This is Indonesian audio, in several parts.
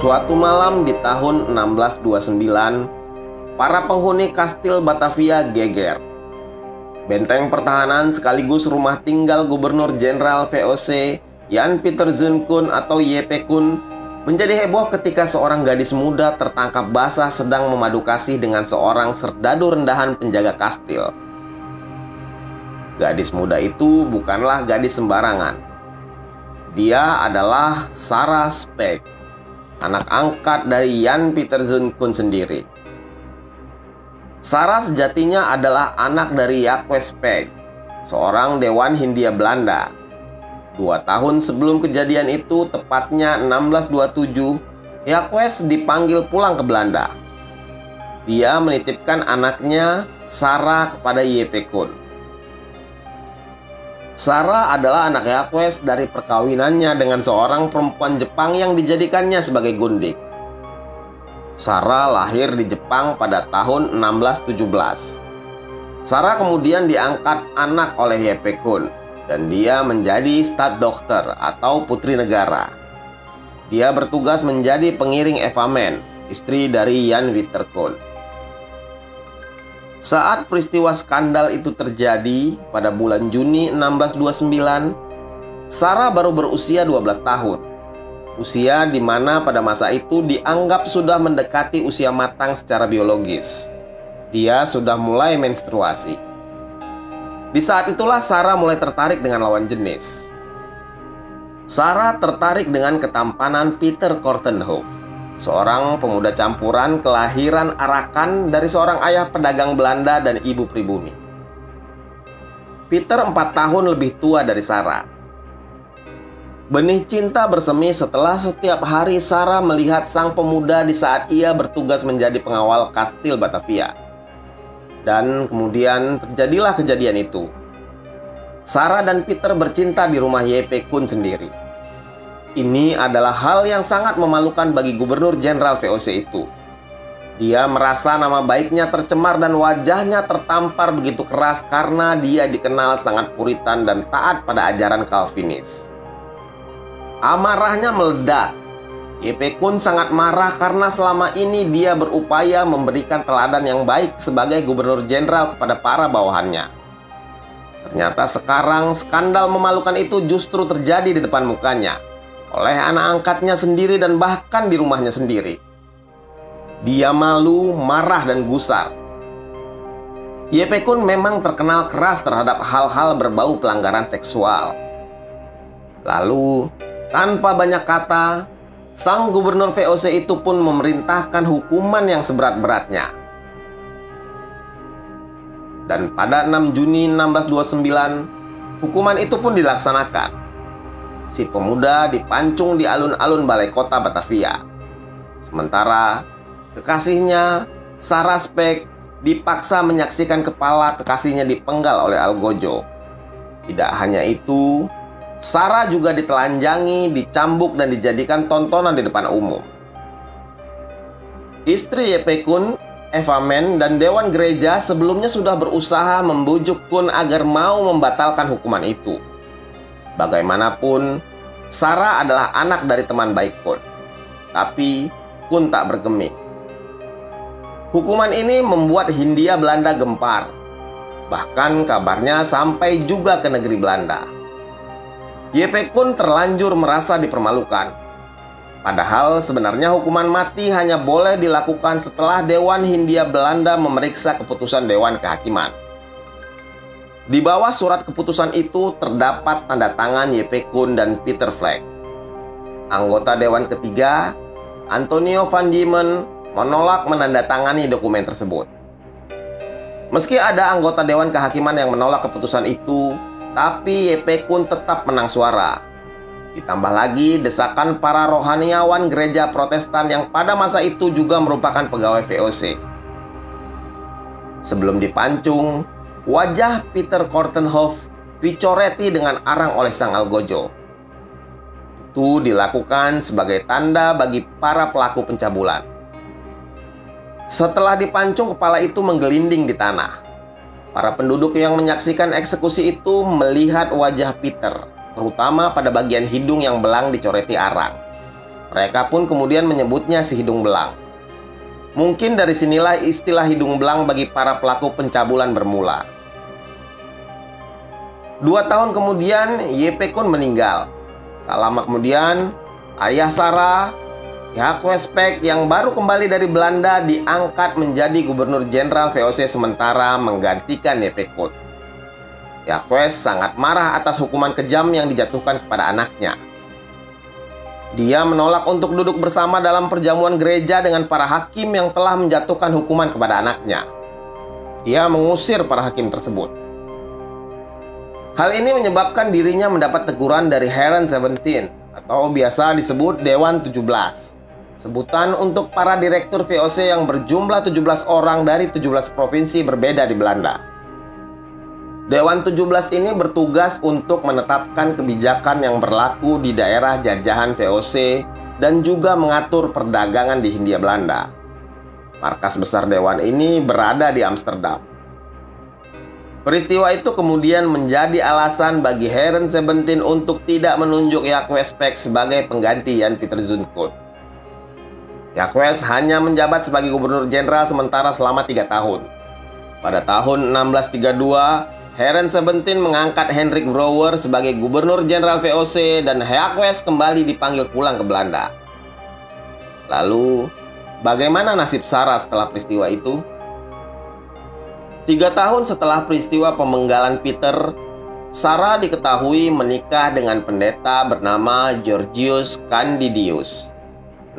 Suatu malam di tahun 1629, para penghuni kastil Batavia geger. Benteng pertahanan sekaligus rumah tinggal Gubernur Jenderal VOC Jan Pieter Zoon atau JP Koen menjadi heboh ketika seorang gadis muda tertangkap basah sedang memadu kasih dengan seorang serdadu rendahan penjaga kastil. Gadis muda itu bukanlah gadis sembarangan. Dia adalah Sarah Speck, anak angkat dari Jan Pieter Zoon sendiri. Sarah sejatinya adalah anak dari Jacques Speck, seorang dewan Hindia Belanda. 2 tahun sebelum kejadian itu, tepatnya 1627, Jacques dipanggil pulang ke Belanda. Dia menitipkan anaknya Sarah kepada JP Koen. Sarah adalah anak Jacques dari perkawinannya dengan seorang perempuan Jepang yang dijadikannya sebagai gundik. Sarah lahir di Jepang pada tahun 1617. Sarah kemudian diangkat anak oleh JP Koen dan dia menjadi Stadtdochter atau putri negara. Dia bertugas menjadi pengiring Eva Mann, istri dari Jan Pieter Koen. Saat peristiwa skandal itu terjadi pada bulan Juni 1629, Sarah baru berusia 12 tahun. Usia di mana pada masa itu dianggap sudah mendekati usia matang secara biologis. Dia sudah mulai menstruasi. Di saat itulah Sarah mulai tertarik dengan lawan jenis. Sarah tertarik dengan ketampanan Peter Kortenhof, seorang pemuda campuran kelahiran Arakan dari seorang ayah pedagang Belanda dan ibu pribumi. Peter 4 tahun lebih tua dari Sarah. Benih cinta bersemi setelah setiap hari Sarah melihat sang pemuda di saat ia bertugas menjadi pengawal kastil Batavia. Dan kemudian terjadilah kejadian itu. Sarah dan Peter bercinta di rumah JP Koen sendiri. Ini adalah hal yang sangat memalukan bagi Gubernur Jenderal VOC itu. Dia merasa nama baiknya tercemar dan wajahnya tertampar begitu keras karena dia dikenal sangat puritan dan taat pada ajaran Calvinis. Amarahnya meledak. JP Koen sangat marah karena selama ini dia berupaya memberikan teladan yang baik sebagai Gubernur Jenderal kepada para bawahannya. Ternyata sekarang skandal memalukan itu justru terjadi di depan mukanya oleh anak angkatnya sendiri dan bahkan di rumahnya sendiri. Dia malu, marah, dan gusar. JP Koen memang terkenal keras terhadap hal-hal berbau pelanggaran seksual. Lalu, tanpa banyak kata, sang gubernur VOC itu pun memerintahkan hukuman yang seberat-beratnya. Dan pada 6 Juni 1629, hukuman itu pun dilaksanakan. Si pemuda dipancung di alun-alun balai kota Batavia. Sementara kekasihnya, Sarah Speck, dipaksa menyaksikan kepala kekasihnya dipenggal oleh algojo. Tidak hanya itu, Sarah juga ditelanjangi, dicambuk, dan dijadikan tontonan di depan umum. Istri JP Koen, Eva Mann, dan Dewan Gereja sebelumnya sudah berusaha membujuk Koen agar mau membatalkan hukuman itu. Bagaimanapun, Sarah adalah anak dari teman baik Koen. Tapi Koen tak bergeming. Hukuman ini membuat Hindia Belanda gempar. Bahkan kabarnya sampai juga ke negeri Belanda. JP Koen terlanjur merasa dipermalukan. Padahal sebenarnya hukuman mati hanya boleh dilakukan setelah Dewan Hindia Belanda memeriksa keputusan Dewan Kehakiman. Di bawah surat keputusan itu terdapat tanda tangan JP Koen dan Peter Fleck. Anggota Dewan ketiga, Antonio van Diemen, menolak menandatangani dokumen tersebut. Meski ada anggota Dewan Kehakiman yang menolak keputusan itu, tapi JP Koen tetap menang suara. Ditambah lagi desakan para rohaniawan gereja Protestan yang pada masa itu juga merupakan pegawai VOC. Sebelum dipancung, wajah Peter Kortenhof dicoreti dengan arang oleh sang algojo. Itu dilakukan sebagai tanda bagi para pelaku pencabulan. Setelah dipancung, kepala itu menggelinding di tanah. Para penduduk yang menyaksikan eksekusi itu melihat wajah Peter, terutama pada bagian hidung yang belang dicoreti arang. Mereka pun kemudian menyebutnya si hidung belang. Mungkin dari sinilah istilah hidung belang bagi para pelaku pencabulan bermula. 2 tahun kemudian, Yepekun meninggal. Tak lama kemudian, ayah Sarah, Jacques Spek yang baru kembali dari Belanda diangkat menjadi Gubernur Jenderal VOC sementara menggantikan Yepekun. Jacques sangat marah atas hukuman kejam yang dijatuhkan kepada anaknya. Dia menolak untuk duduk bersama dalam perjamuan gereja dengan para hakim yang telah menjatuhkan hukuman kepada anaknya. Dia mengusir para hakim tersebut. Hal ini menyebabkan dirinya mendapat teguran dari Heren 17 atau biasa disebut Dewan 17. Sebutan untuk para direktur VOC yang berjumlah 17 orang dari 17 provinsi berbeda di Belanda. Dewan 17 ini bertugas untuk menetapkan kebijakan yang berlaku di daerah jajahan VOC dan juga mengatur perdagangan di Hindia Belanda. Markas besar dewan ini berada di Amsterdam. Peristiwa itu kemudian menjadi alasan bagi Heren 17 untuk tidak menunjuk Jacques Spek sebagai pengganti Jan Pieter Zoetekoot. Jacques hanya menjabat sebagai gubernur jenderal sementara selama 3 tahun. Pada tahun 1632, Heren 17 mengangkat Hendrik Brouwer sebagai Gubernur Jenderal VOC dan Jacques kembali dipanggil pulang ke Belanda. Lalu, bagaimana nasib Sarah setelah peristiwa itu? 3 tahun setelah peristiwa pemenggalan Pieter, Sarah diketahui menikah dengan pendeta bernama Georgius Candidius.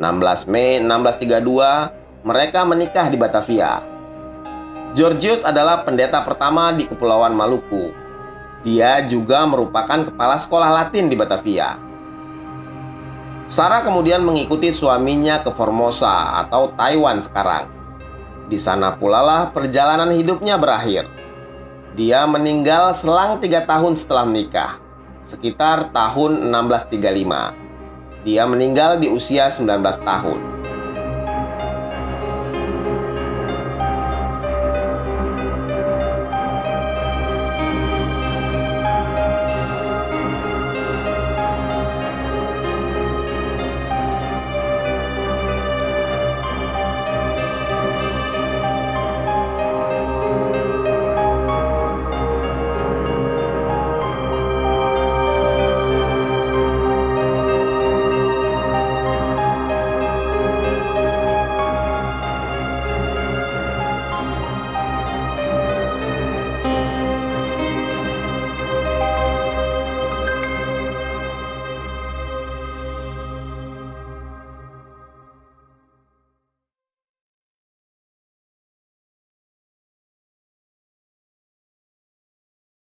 16 Mei 1632, mereka menikah di Batavia. Georgius adalah pendeta pertama di Kepulauan Maluku. Dia juga merupakan kepala sekolah Latin di Batavia. Sarah kemudian mengikuti suaminya ke Formosa atau Taiwan sekarang. Di sana pula lah perjalanan hidupnya berakhir. Dia meninggal selang 3 tahun setelah menikah, sekitar tahun 1635. Dia meninggal di usia 19 tahun.